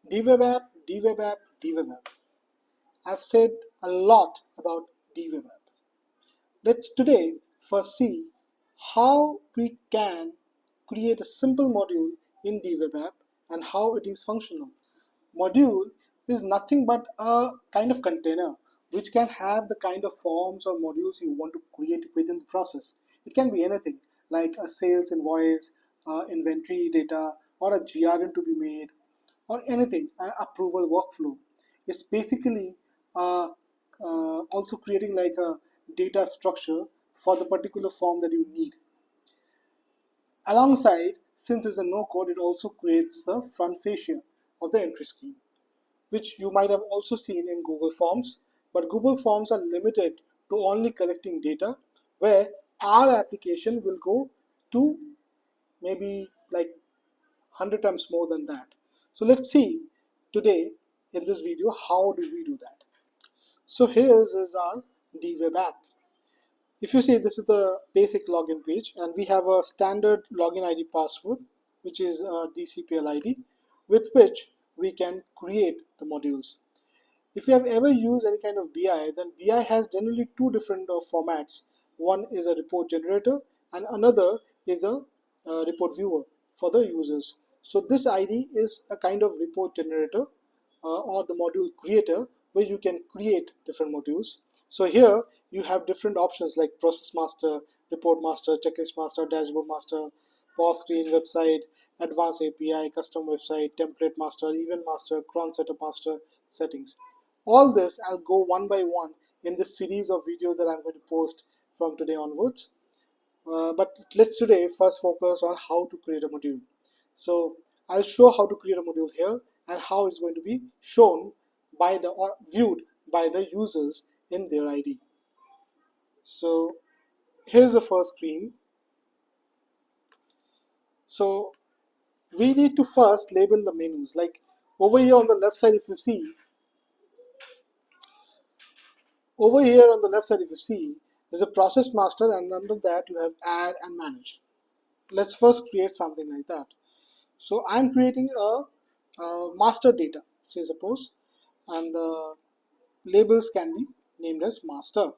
DWEBApp, DWEBApp, DWEBApp. I've said a lot about DWEBApp. Let's today first see how we can create a simple module in DWEBApp and how it is functional. Module is nothing but a kind of container which can have the kind of forms or modules you want to create within the process. It can be anything like a sales invoice, inventory data, or a GRN to be made, or anything, an approval workflow. It's basically also creating like a data structure for the particular form that you need. Alongside, since it's a no code, it also creates the front fascia of the entry scheme, which you might have also seen in Google Forms, but Google Forms are limited to only collecting data, where our application will go to maybe like 100 times more than that. So let's see today in this video how do we do that. So here is our DWEBApp. If you see, this is the basic login page, and we have a standard login ID password, which is a DCPL ID, with which we can create the modules. If you have ever used any kind of BI, then BI has generally two different formats. One is a report generator and another is a report viewer for the users. So this ID is a kind of report generator or the module creator, where you can create different modules. So here you have different options like process master, report master, checklist master, dashboard master, pause screen, website, advanced API, custom website, template master, event master, cron setup master, settings. All this I'll go one by one in this series of videos that I'm going to post from today onwards. But let's today first focus on how to create a module. So I'll show how to create a module here and how it's going to be shown by the or viewed by the users in their ID. So here's the first screen. So we need to first label the menus. Like over here on the left side, if you see, there's a process master, and under that you have add and manage. Let's first create something like that. So I'm creating a master data, say suppose, and the labels can be named as master.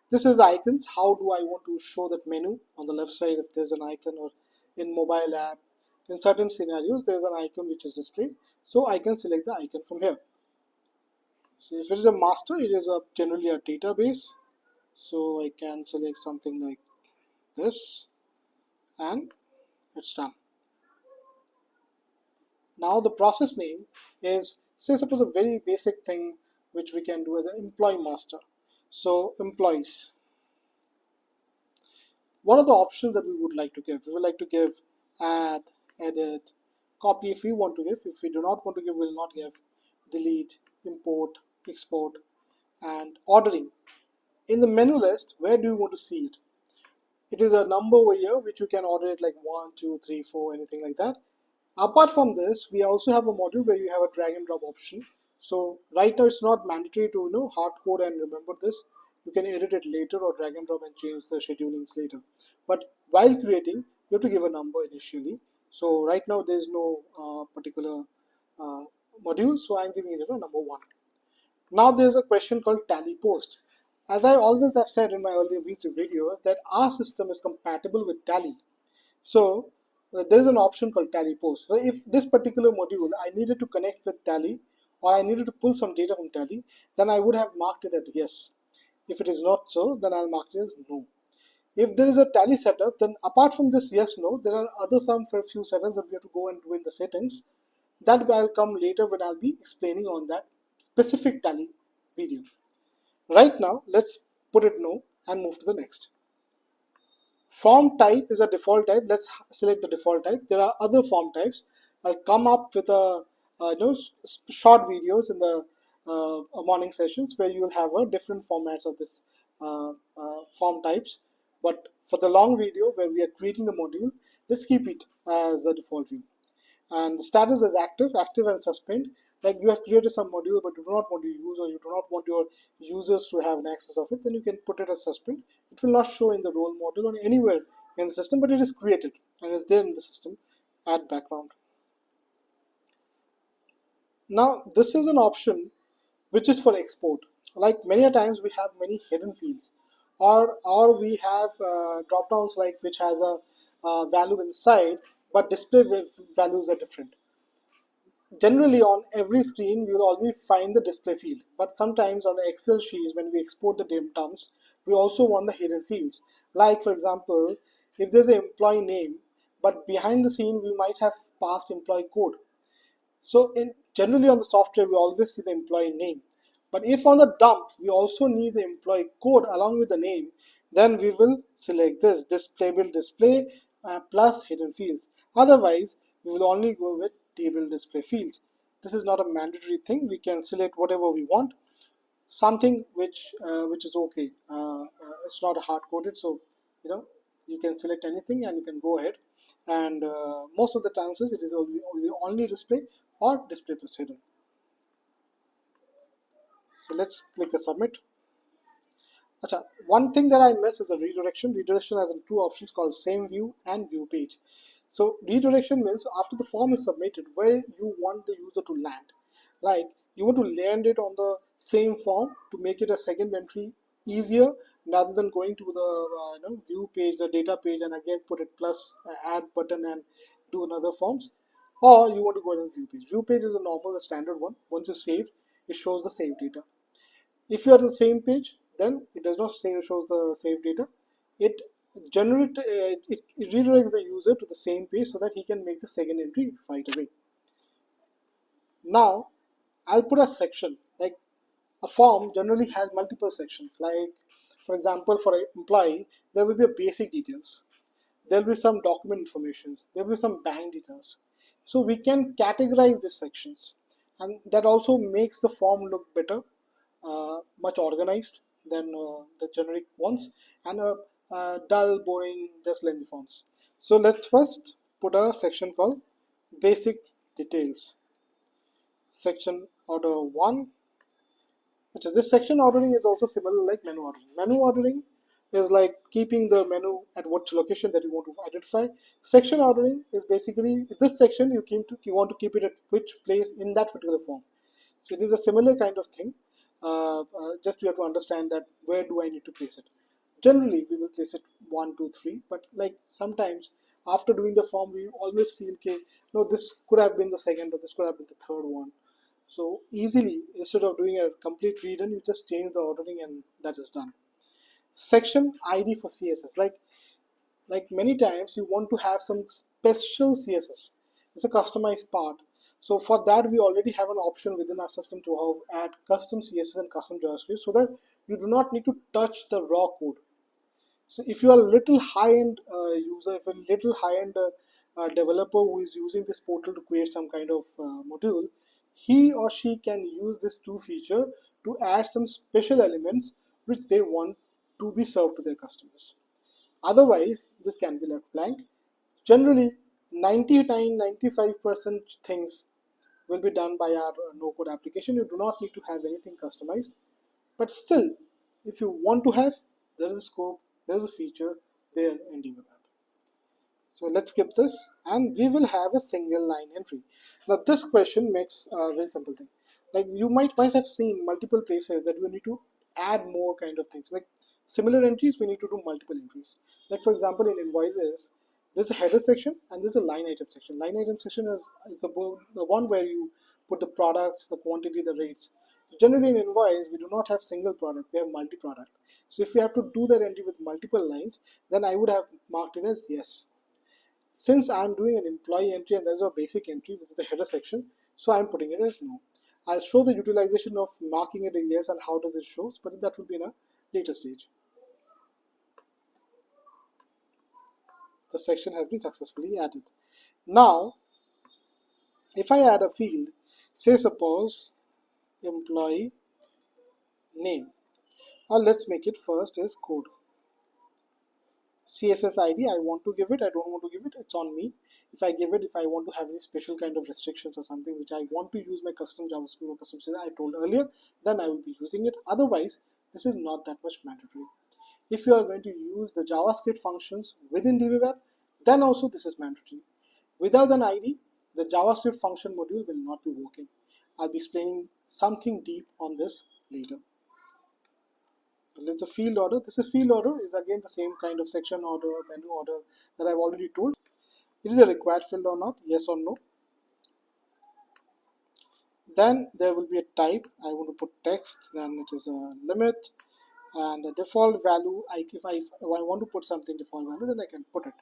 This is the icons. How do I want to show that menu? On the left side, if there's an icon, or in mobile app, in certain scenarios there's an icon which is displayed, so I can select the icon from here. So if it is a master, it is generally a database, so I can select something like this and it's done. Now the process name is, say suppose, a very basic thing which we can do as an employee master. So employees. What are the options that we would like to give? We would like to give add, edit, copy if we want to give. If we do not want to give, we will not give, delete, import, export, and ordering. In the menu list, where do you want to see it? It is a number over here which you can order it like 1, 2, 3, 4, anything like that. Apart from this, we also have a module where you have a drag and drop option. So right now it's not mandatory to hard code and remember this. You can edit it later or drag and drop and change the schedulings later. But while creating, you have to give a number initially. So right now there is no particular module, so I'm giving it a number 1. Now there's a question called tally post. As I always have said in my earlier videos, that our system is compatible with tally. So there is an option called tally post. So if this particular module I needed to connect with tally, or I needed to pull some data from tally, then I would have marked it as yes. If it is not so, then I'll mark it as no. If there is a tally setup, then apart from this yes no, there are other few settings that we have to go and do in the settings. That will come later when I'll be explaining on that specific tally video. Right now, let's put it no and move to the next. Form type is a default type. Let's select the default type. There are other form types. I'll come up with a short videos in the morning sessions where you will have different formats of this form types. But for the long video where we are creating the module, let's keep it as the default view. And the status is active and suspend. Like you have created some module but you do not want to use, or you do not want your users to have an access of it, then you can put it as suspend. It will not show in the role model or anywhere in the system, but it is created and is there in the system. Add background. Now this is an option which is for export. Like many a times we have many hidden fields, or we have drop downs like which has a value inside, but display values are different. Generally on every screen you will always find the display field, but sometimes on the Excel sheets when we export the terms, we also want the hidden fields. Like for example, if there's an employee name, but behind the scene we might have passed employee code. So generally on the software we always see the employee name, but if on the dump we also need the employee code along with the name, then we will select this displayable display plus hidden fields. Otherwise we will only go with table display fields. This is not a mandatory thing. We can select whatever we want, something which is okay. It's not hard coded, so you know you can select anything and you can go ahead. And most of the chances it is only display or display plus hidden. So let's click a submit. Achha, one thing that I missed is a redirection. Redirection has two options called same view and view page. So redirection means after the form is submitted, where you want the user to land. Like you want to land it on the same form to make it a second entry easier, rather than going to the view page, the data page, and again put it plus add button and do another forms. Or you want to go to the view page. View page is a normal, the standard one. Once you save, it shows the saved data. If you are on the same page, then it does not shows the saved data. It it redirects the user to the same page so that he can make the second entry right away. Now I'll put a section. Like a form generally has multiple sections. Like for example, for an employee, there will be a basic details. There will be some document information. There will be some bank details. So we can categorize these sections, and that also makes the form look better, much organized than the generic ones, and dull, boring, just lengthy forms. So let's first put a section called basic details. Section order 1. This section ordering is also similar like menu ordering. Menu ordering is like keeping the menu at what location that you want to identify. Section ordering is basically this section you want to keep it at which place in that particular form. So it is a similar kind of thing. Just you have to understand that where do I need to place it. Generally we will place it 1, 2, 3, but like sometimes after doing the form we always feel okay, no, this could have been the second or this could have been the third one. So easily, instead of doing a complete redone, you just change the ordering and that is done. Section ID for CSS. Like many times you want to have some special CSS. It's a customized part. So for that we already have an option within our system to add custom CSS and custom JavaScript, so that you do not need to touch the raw code. So if you are a little high-end user, if a little high-end developer who is using this portal to create some kind of module, he or she can use this two feature to add some special elements which they want to be served to their customers. Otherwise, this can be left blank. Generally, 99-95% things will be done by our no-code application. You do not need to have anything customized. But still, if you want to have, there is a scope, there is a feature there in DWEBApp. So let's skip this and we will have a single line entry. Now this question makes a very simple thing. Like you might have seen multiple places that we need to add more kind of things. Like similar entries, we need to do multiple entries. Like for example, in invoices, there's a header section and there's a line item section. Line item section is the one where you put the products, the quantity, the rates. Generally in invoice, we do not have single product, we have multi-product. So if we have to do that entry with multiple lines, then I would have marked it as yes. Since I'm doing an employee entry and there's a basic entry, which is the header section, so I'm putting it as no. I'll show the utilization of marking it as yes and how does it show, but that will be in a later stage. The section has been successfully added. Now, if I add a field, say suppose employee name, or let's make it first as code. CSS ID, I want to give it, I don't want to give it, it's on me. If I give it, if I want to have any special kind of restrictions or something which I want to use my custom JavaScript or custom CSS I told earlier, then I will be using it. Otherwise, this is not that much mandatory. If you are going to use the JavaScript functions within DWEBApp, then also this is mandatory. Without an ID, the JavaScript function module will not be working. I'll be explaining something deep on this later. Let's the field order. This is field order is again the same kind of section order, menu order that I've already told. It is a required field or not, yes or no. Then there will be a type. I want to put text, then it is a limit, and the default value, if I want to put something default value, then I can put it.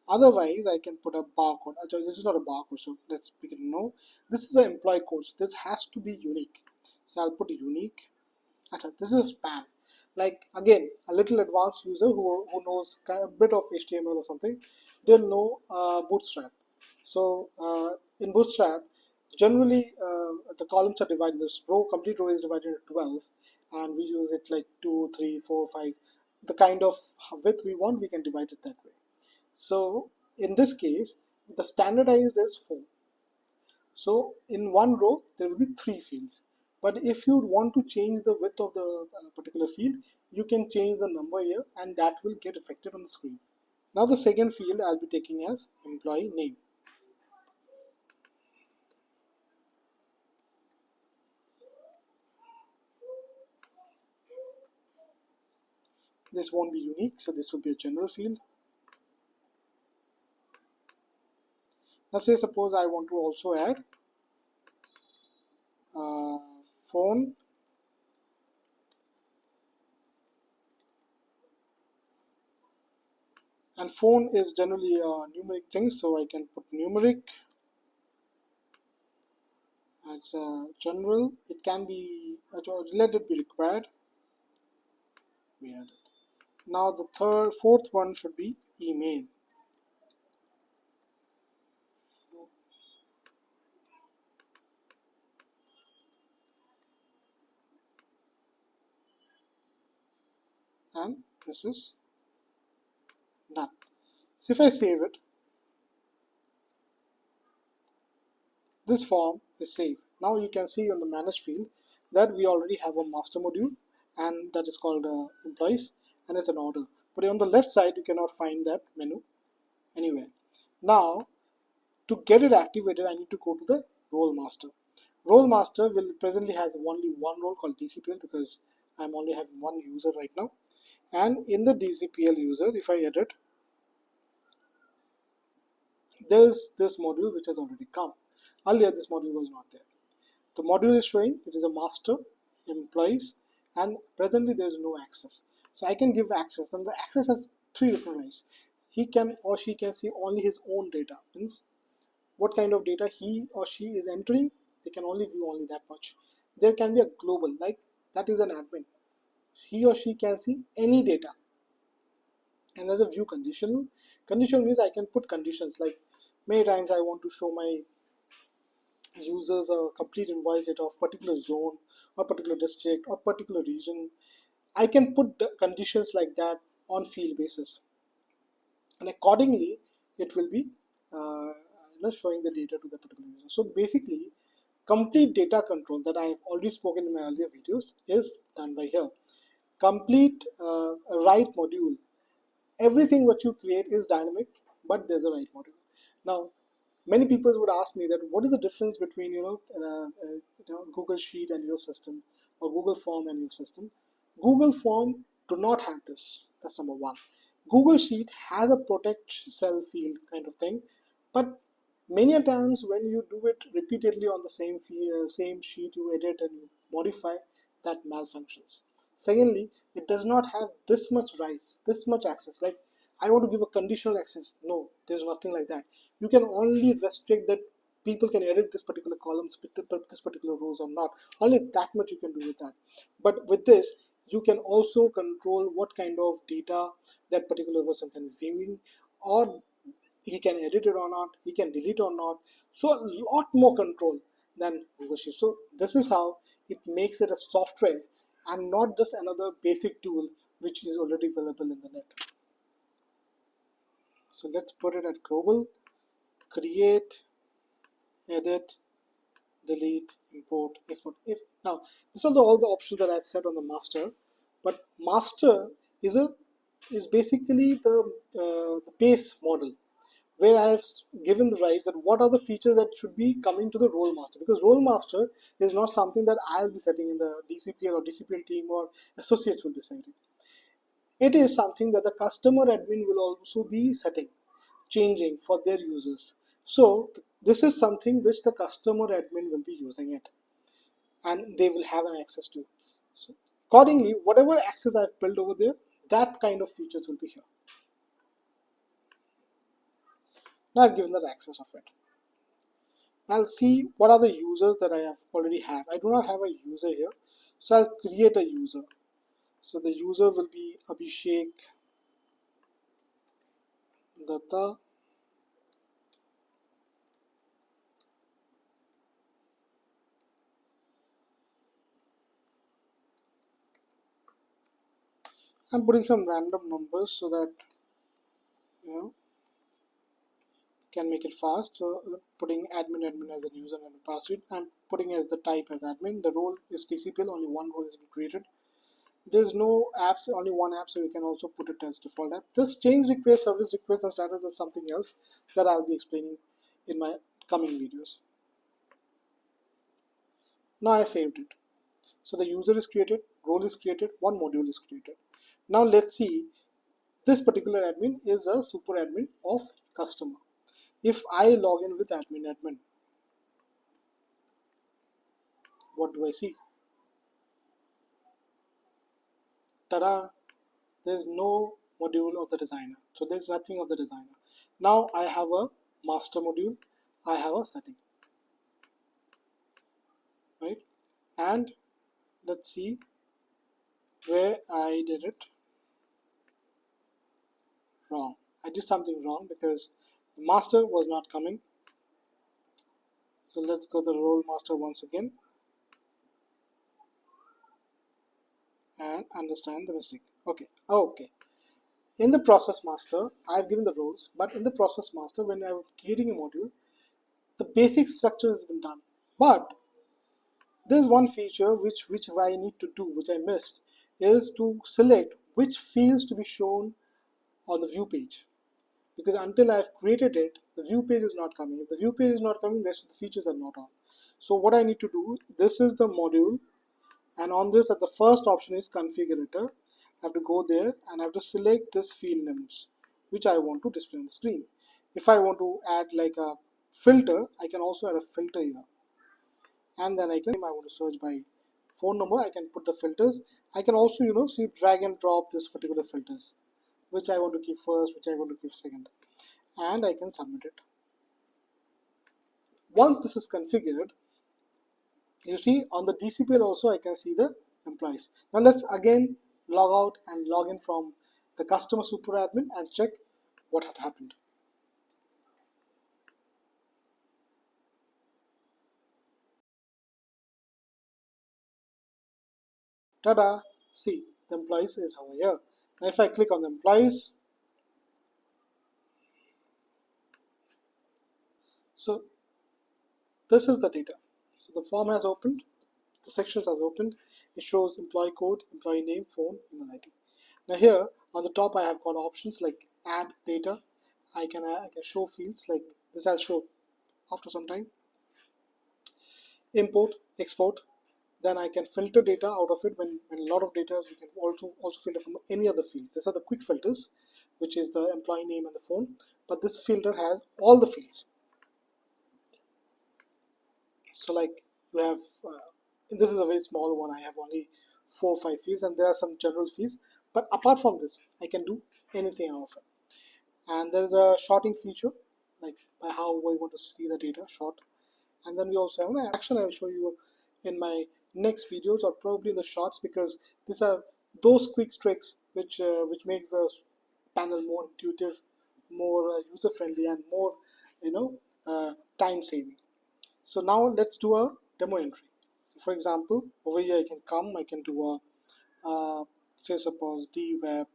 Otherwise, I can put a barcode. Actually, this is not a barcode, so let's begin. No, this is an employee code. So this has to be unique. So I'll put a unique. Achha, this is a span. Like again, a little advanced user who knows a bit of HTML or something, they'll know Bootstrap. So in Bootstrap, generally the columns are divided. This row, complete row is divided into 12, and we use it like 2, 3, 4, 5. The kind of width we want, we can divide it that way. So in this case, the standardized is 4. So in one row, there will be 3 fields. But if you want to change the width of the particular field, you can change the number here, and that will get affected on the screen. Now the second field I'll be taking as employee name. This won't be unique, so this will be a general field. Now say suppose I want to also add phone, and phone is generally a numeric thing, so I can put numeric as a general. It can be, let it be required. We add it. Now the fourth one should be email. And this is done. So if I save it, this form is saved. Now you can see on the manage field that we already have a master module, and that is called employees, and it's an order. But on the left side, you cannot find that menu anywhere. Now to get it activated, I need to go to the role master. Role master will presently has only one role called DCPL, because I'm only having one user right now. And in the DCPL user, if I edit, there is this module which has already come. Earlier this module was not there. The module is showing it is a master, employees, and presently there is no access. So I can give access, and the access has 3 different ways. He can or she can see only his own data. Means what kind of data he or she is entering, they can only view only that much. There can be a global, like that is an admin. He or she can see any data. And there's a view conditional. Conditional means I can put conditions, like many times I want to show my users a complete invoice data of particular zone or particular district or particular region. I can put the conditions like that on field basis, and accordingly it will be showing the data to the particular user. So basically, complete data control that I have already spoken in my earlier videos is done by here. Complete write module. Everything what you create is dynamic, but there's a write module. Now, many people would ask me that what is the difference between Google Sheet and your system, or Google Form and your system. Google Form do not have this. That's number one. Google Sheet has a protect cell field kind of thing, but many a times when you do it repeatedly on the same sheet, you edit and you modify, that malfunctions. Secondly, it does not have this much rights, this much access. Like I want to give a conditional access. No, there's nothing like that. You can only restrict that people can edit this particular columns, this particular rows or not. Only that much you can do with that. But with this, you can also control what kind of data that particular person can be viewing, or he can edit it or not, he can delete or not. So a lot more control than Google Sheets. So this is how it makes it a software and not just another basic tool which is already available in the net. So let's put it at global, create, edit, delete, import, export. Now these are all the options that I've set on the master, but master is basically the base model. where I have given the rights that what are the features that should be coming to the role master, because role master is not something that I'll be setting in the DCPL or DCPL team or associates will be setting. It is something that the customer admin will also be setting, changing for their users. So this is something which the customer admin will be using it and they will have an access to. So accordingly, whatever access I've built over there, that kind of features will be here. Now I've given that access of it. I'll see what are the users that I have already have. I do not have a user here, so I'll create a user. So the user will be Abhishek Datta. I'm putting some random numbers so that can make it fast. So putting admin as a user and a password. I'm putting as the type as admin. The role is TCPL. Only one role has been created. There's no apps, only one app, so you can also put it as default app. This change request, service request, and status is something else that I'll be explaining in my coming videos. Now I saved it. So the user is created, role is created, one module is created. Now let's see, this particular admin is a super admin of customer. If I log in with admin, what do I see? Ta-da! There's no module of the designer. So there's nothing of the designer. Now I have a master module, I have a setting, right? And let's see where I did it wrong. I did something wrong because the master was not coming. So let's go to the role master once again and understand the mistake. Okay. In the process master, I've given the roles, but in the process master, when I'm creating a module, the basic structure has been done. But there's one feature which I need to do, which I missed, is to select which fields to be shown on the view page. Because until I've created it, the view page is not coming. If the view page is not coming, the rest of the features are not on. So what I need to do, this is the module, and on this at the first option is configurator. I have to go there and I have to select this field names which I want to display on the screen. If I want to add like a filter, I can also add a filter here, and then I want to search by phone number, I can put the filters. I can also see drag and drop this particular filters, which I want to keep first, which I want to keep second, and I can submit it. Once this is configured, you see on the DCPL also I can see the employees. Now let's again log out and log in from the customer super admin and check what had happened. Ta-da! See, the employees is over here. Now if I click on the employees, so this is the data. So the form has opened, the sections has opened. It shows employee code, employee name, phone, email ID. Now here on the top I have got options like add data. I can show fields like this. I'll show after some time. Import, export. Then I can filter data out of it. When a lot of data, we can also filter from any other fields. These are the quick filters, which is the employee name and the phone. But this filter has all the fields. So like you have, this is a very small one. I have only 4 or 5 fields, and there are some general fields. But apart from this, I can do anything out of it. And there's a sorting feature, like by how we want to see the data short. And then we also have an action I'll show you in my next videos or probably in the shorts, because these are those quick tricks which makes the panel more intuitive, more user friendly, and more time saving. So now let's do a demo entry. So for example, over here I can do a say suppose DWEBApp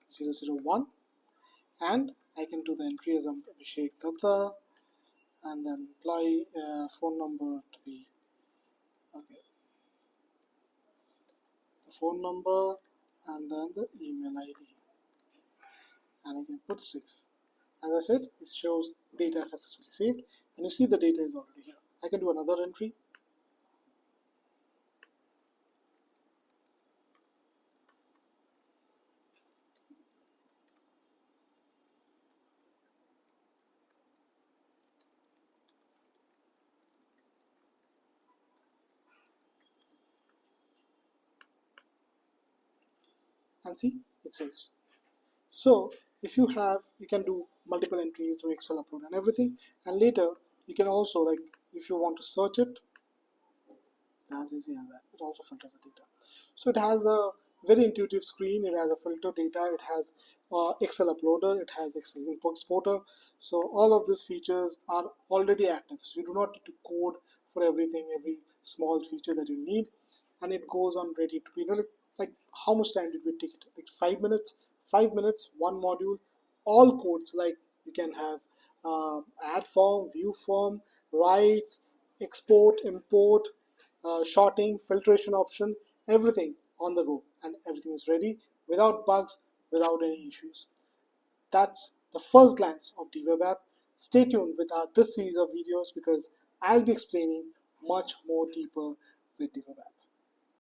001, and I can do the entry as Abhishek Datta, and then apply phone number to be the phone number and then the email ID, and I can put save. As I said, it shows data successfully saved, and you see the data is already here. I can do another entry. And see, it saves. So if you have, you can do multiple entries to Excel upload and everything, and later you can also, like, if you want to search it, it's as easy as that. It also filters the data. So it has a very intuitive screen. It has a filter data. It has Excel uploader. It has Excel import exporter. So all of these features are already active. So you do not need to code for everything, every small feature that you need, and it goes on ready to be. You know, like how much time did we take it? Like 5 minutes. 5 minutes, one module, all codes. Like you can have add form, view form, writes, export, import, shorting, filtration option, everything on the go, and everything is ready without bugs, without any issues. That's the first glance of DWEBApp. Stay tuned with this series of videos because I'll be explaining much more deeper with DWEBApp.